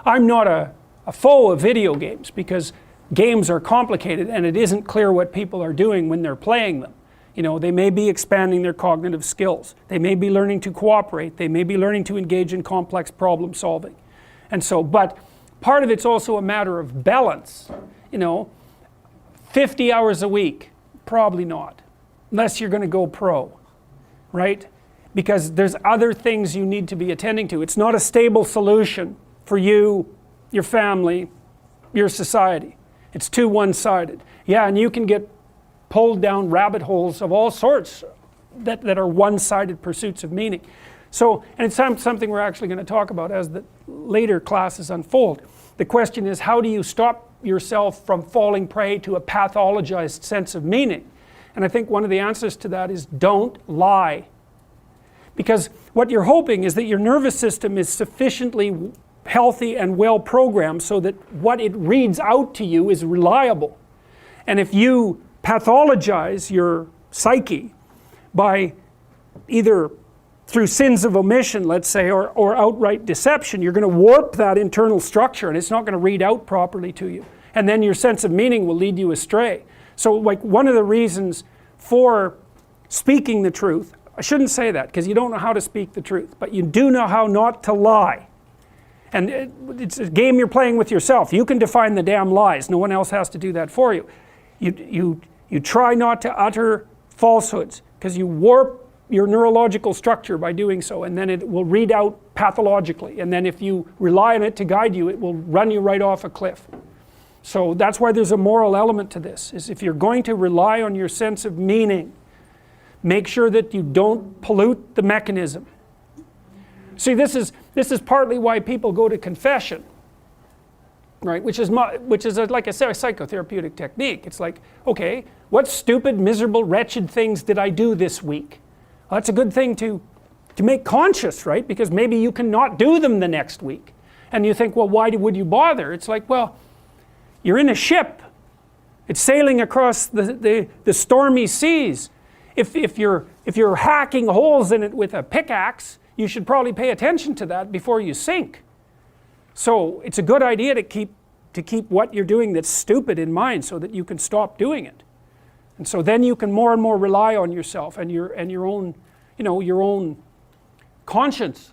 I'm not a foe of video games, because games are complicated and it isn't clear what people are doing when they're playing them. You know, they may be expanding their cognitive skills. They may be learning to cooperate. They may be learning to engage in complex problem solving. And so, but part of it's also a matter of balance. You know, 50 hours a week, probably not, unless you're going to go pro, right? Because there's other things you need to be attending to. It's not a stable solution for you, your family, your society. It's too one-sided. Yeah, and you can get pulled down rabbit holes of all sorts that are one-sided pursuits of meaning. So, and it's something we're actually going to talk about as the later classes unfold. The question is, how do you stop yourself from falling prey to a pathologized sense of meaning? And I think one of the answers to that is, don't lie. Because what you're hoping is that your nervous system is sufficiently healthy and well programmed so that what it reads out to you is reliable. And if you pathologize your psyche by either through sins of omission, let's say, or outright deception, you're going to warp that internal structure and it's not going to read out properly to you. And then your sense of meaning will lead you astray. So like one of the reasons for speaking the truth, I shouldn't say that because you don't know how to speak the truth, but you do know how not to lie. And it's a game you're playing with yourself. You can define the damn lies. No one else has to do that for you. You try not to utter falsehoods because you warp your neurological structure by doing so, and then it will read out pathologically. And then if you rely on it to guide you, it will run you right off a cliff. So that's why there's a moral element to this, is if you're going to rely on your sense of meaning, make sure that you don't pollute the mechanism. See, this is partly why people go to confession, right? Which is like I said, a psychotherapeutic technique. It's like, okay, what stupid, miserable, wretched things did I do this week? Well, that's a good thing to make conscious, right? Because maybe you can not do them the next week. And you think, well, why would you bother? It's like, well, you're in a ship. It's sailing across the stormy seas. If you're hacking holes in it with a pickaxe, you should probably pay attention to that before you sink. So it's a good idea to keep what you're doing that's stupid in mind so that you can stop doing it. And so then you can more and more rely on yourself and your own, you know, your own conscience,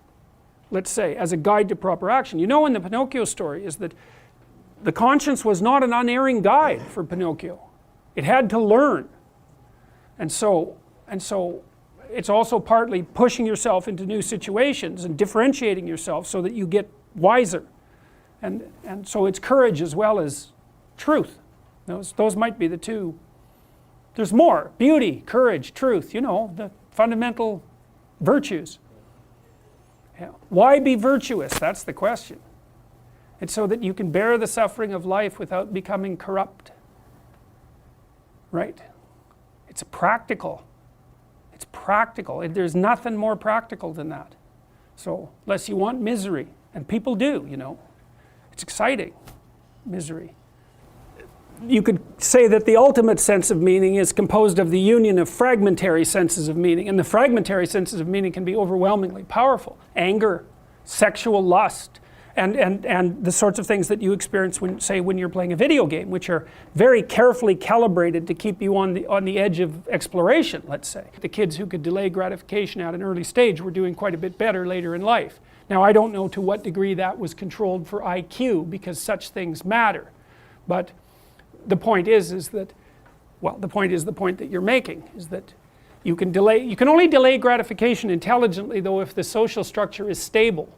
let's say, as a guide to proper action. You know, in the Pinocchio story is that the conscience was not an unerring guide for Pinocchio. It had to learn. And so it's also partly pushing yourself into new situations and differentiating yourself so that you get wiser. And so it's courage as well as truth. Those might be the two. There's more. Beauty, courage, truth, you know, the fundamental virtues. Yeah. Why be virtuous? That's the question. It's so that you can bear the suffering of life without becoming corrupt. Right? It's practical. It's practical. There's nothing more practical than that. So, unless you want misery, and people do, you know. It's exciting, misery. You could say that the ultimate sense of meaning is composed of the union of fragmentary senses of meaning, and the fragmentary senses of meaning can be overwhelmingly powerful. Anger, sexual lust, and the sorts of things that you experience when you're playing a video game, which are very carefully calibrated to keep you on the edge of exploration, let's say. The kids who could delay gratification at an early stage were doing quite a bit better later in life. Now, I don't know to what degree that was controlled for IQ, because such things matter. But the point is that, well, the point that you're making, is that you can only delay gratification intelligently, though, if the social structure is stable.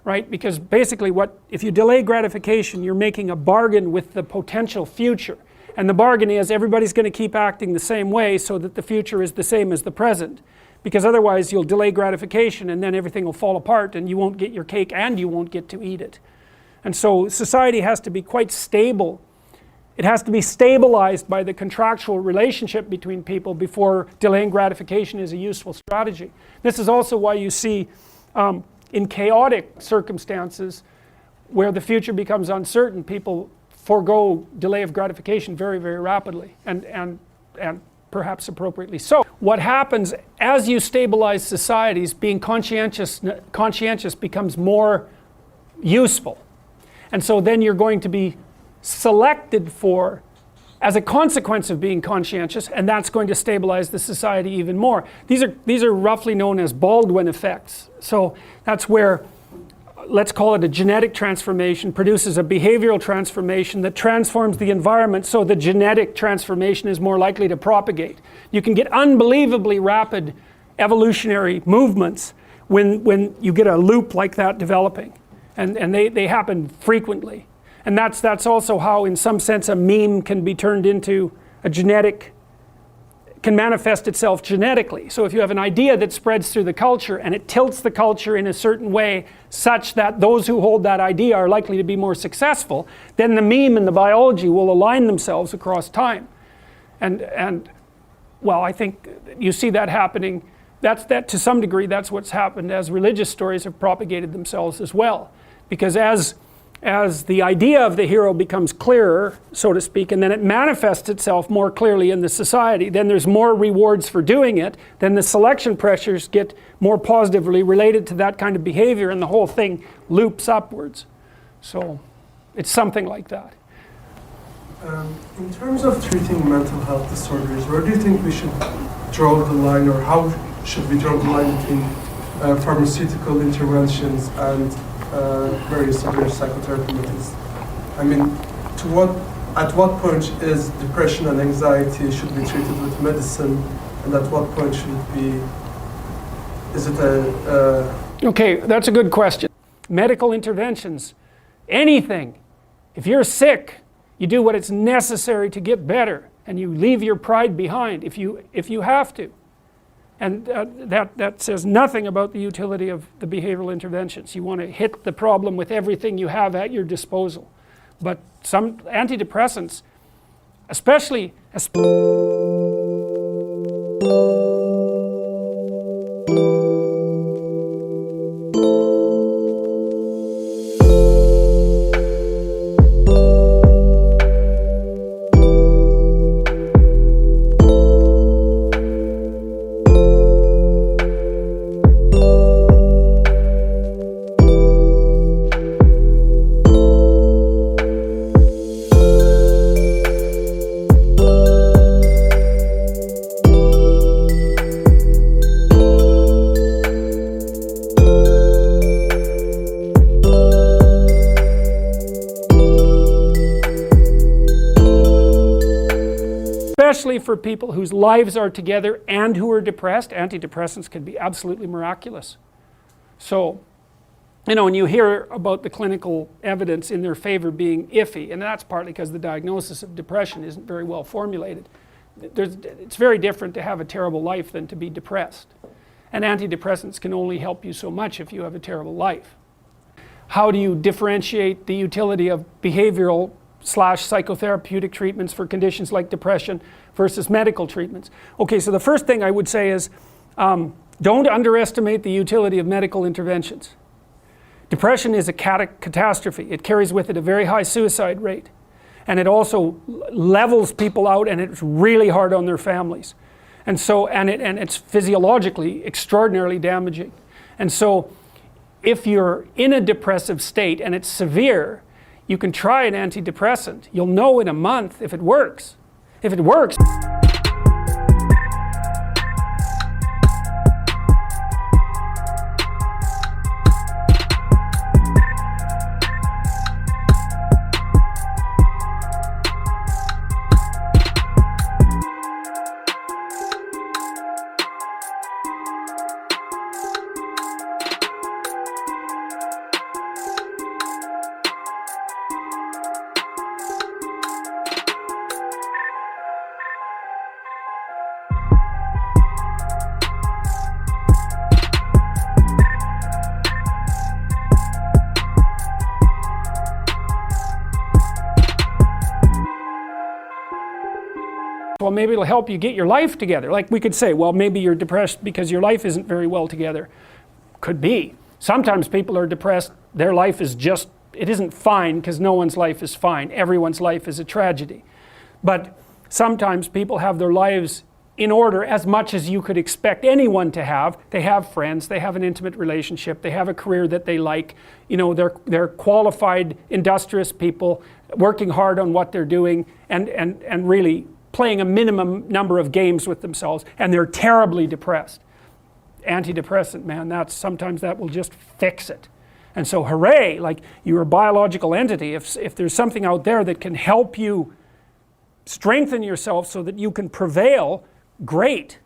Right? Because basically if you delay gratification, you're making a bargain with the potential future. And the bargain is everybody's going to keep acting the same way so that the future is the same as the present. Because otherwise you'll delay gratification and then everything will fall apart and you won't get your cake and you won't get to eat it. And so society has to be quite stable. It has to be stabilized by the contractual relationship between people before delaying gratification is a useful strategy. This is also why you see in chaotic circumstances where the future becomes uncertain, people forego delay of gratification very, very rapidly, and perhaps appropriately so. What happens as you stabilize societies, being conscientious becomes more useful. And so then you're going to be selected for as a consequence of being conscientious, and that's going to stabilize the society even more. These are roughly known as Baldwin effects. So that's where, let's call it a genetic transformation, produces a behavioral transformation that transforms the environment, so the genetic transformation is more likely to propagate. You can get unbelievably rapid evolutionary movements when you get a loop like that developing, and they happen frequently. And that's also how, in some sense, a meme can be turned into a genetic, can manifest itself genetically. So if you have an idea that spreads through the culture and it tilts the culture in a certain way such that those who hold that idea are likely to be more successful, then the meme and the biology will align themselves across time. And well, I think you see that happening. That to some degree, that's what's happened as religious stories have propagated themselves as well. Because as the idea of the hero becomes clearer, so to speak, and then it manifests itself more clearly in the society, then there's more rewards for doing it, then the selection pressures get more positively related to that kind of behavior, and the whole thing loops upwards. So it's something like that. In terms of treating mental health disorders, where do you think we should draw the line, or how should we draw the line between pharmaceutical interventions and various other psychotherapy methods? I mean, at what point is depression and anxiety should be treated with medicine, and at what point should it be, is it Okay, that's a good question. Medical interventions, anything. If you're sick, you do what is necessary to get better, and you leave your pride behind if you have to. And that says nothing about the utility of the behavioral interventions. You want to hit the problem with everything you have at your disposal. But some antidepressants, especially for people whose lives are together and who are depressed, antidepressants can be absolutely miraculous. So, you know, when you hear about the clinical evidence in their favor being iffy, and that's partly because the diagnosis of depression isn't very well formulated. It's very different to have a terrible life than to be depressed. And antidepressants can only help you so much if you have a terrible life. How do you differentiate the utility of behavioral / psychotherapeutic treatments for conditions like depression versus medical treatments? Okay, so the first thing I would say is don't underestimate the utility of medical interventions. Depression is a catastrophe. It carries with it a very high suicide rate, and it also levels people out, and it's really hard on their families. And so, and it's physiologically extraordinarily damaging. And so if you're in a depressive state and it's severe, you can try an antidepressant. You'll know in a month if it works. If it works, well, maybe it'll help you get your life together. Like we could say, well, maybe you're depressed because your life isn't very well together. Could be. Sometimes people are depressed, their life is just, it isn't fine, because no one's life is fine. Everyone's life is a tragedy. But sometimes people have their lives in order as much as you could expect anyone to have. They have friends, they have an intimate relationship, they have a career that they like, you know, they're qualified, industrious people working hard on what they're doing and really playing a minimum number of games with themselves, and they're terribly depressed. Antidepressant, man, sometimes that will just fix it. And so hooray, like, you're a biological entity. If there's something out there that can help you strengthen yourself so that you can prevail, great.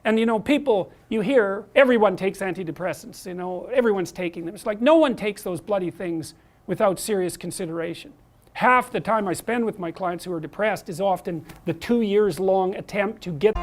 And you know, people, you hear, everyone takes antidepressants, you know, everyone's taking them. It's like, no one takes those bloody things without serious consideration. Half the time I spend with my clients who are depressed is often the 2 years long attempt to get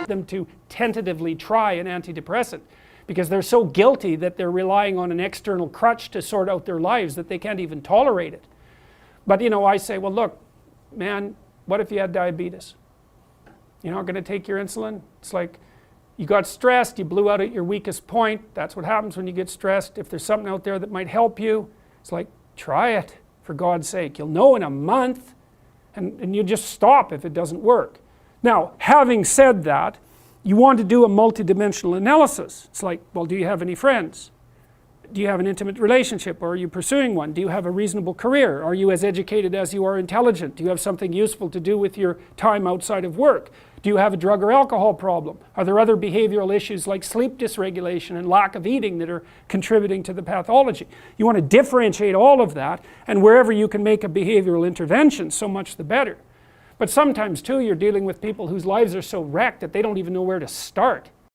them to tentatively try an antidepressant because they're so guilty that they're relying on an external crutch to sort out their lives that they can't even tolerate it. But you know, I say, well, look, man, what if you had diabetes? You're not going to take your insulin? It's like you got stressed, you blew out at your weakest point. That's what happens when you get stressed. If there's something out there that might help you, it's like, try it, for God's sake. You'll know in a month, and you just stop if it doesn't work. Now, having said that, you want to do a multidimensional analysis. It's like, well, do you have any friends? Do you have an intimate relationship, or are you pursuing one? Do you have a reasonable career? Are you as educated as you are intelligent? Do you have something useful to do with your time outside of work? Do you have a drug or alcohol problem? Are there other behavioral issues like sleep dysregulation and lack of eating that are contributing to the pathology? You want to differentiate all of that, and wherever you can make a behavioral intervention, so much the better. But sometimes too, you're dealing with people whose lives are so wrecked that they don't even know where to start.